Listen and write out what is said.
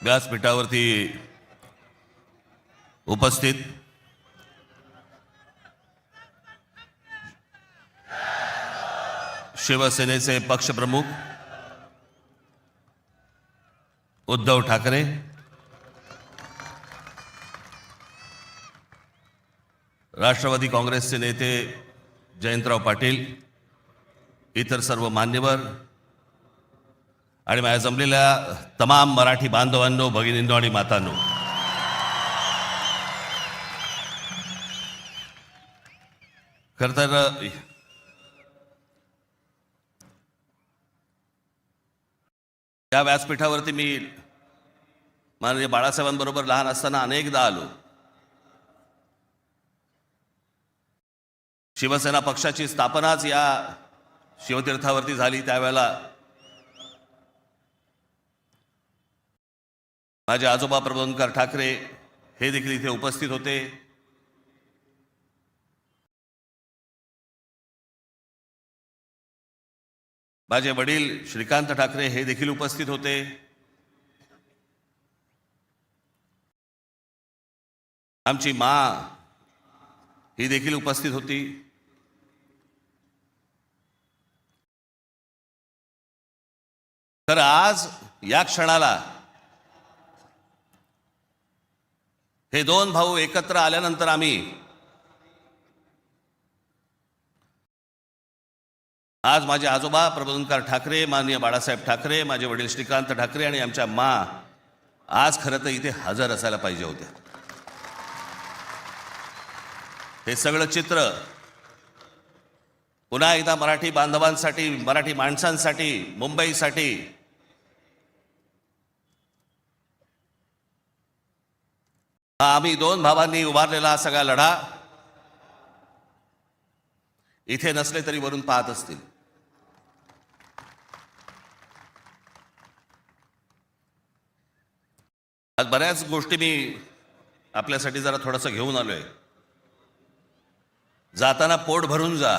व्यासपीठावरती उपस्थित शिवसेनेचे पक्षप्रमुख उद्धव ठाकरे, राष्ट्रवादी काँग्रेसचे नेते जयंतराव पाटील, इतर सर्व मान्यवर आणि माझ्या जमलेल्या तमाम मराठी बांधवांनो, भगिनींनो आणि मातांनो, खरं तर या व्यासपीठावरती मी माननीय बाळासाहेबांबरोबर लहान असताना अनेकदा आलो. शिवसेना पक्षाची स्थापनाच या शिवतीर्थावरती झाली. त्यावेळेला माझे आजोबा प्रबोधनकार ठाकरे हे देखील इथे उपस्थित होते. माझे वडील श्रीकांत ठाकरे हे देखील उपस्थित होते. आमची माँ ही देखील उपस्थित होती. तर आज या क्षणाला हे दोन भाऊ एकत्र आल्यानंतर आम्ही आज माझे आजोबा प्रबोधनकार ठाकरे, माननीय बाळासाहेब ठाकरे, माझे वडील श्रीकांत ठाकरे आणि आमच्या माँ आज खरं तर इथे हजर असायला पाहिजे होत्या. हे सगळं चित्र पुन्हा एकदा मराठी बांधवांसाठी, मराठी माणसांसाठी, मुंबईसाठी आम्ही दोन भावांनी उभारलेला हा सगळा लढा इथे नसले तरी वरून पाहत असतील. आज बऱ्याच गोष्टी मी आपल्यासाठी जरा थोडंसं घेऊन आलोय. जाताना पोट भरून जा.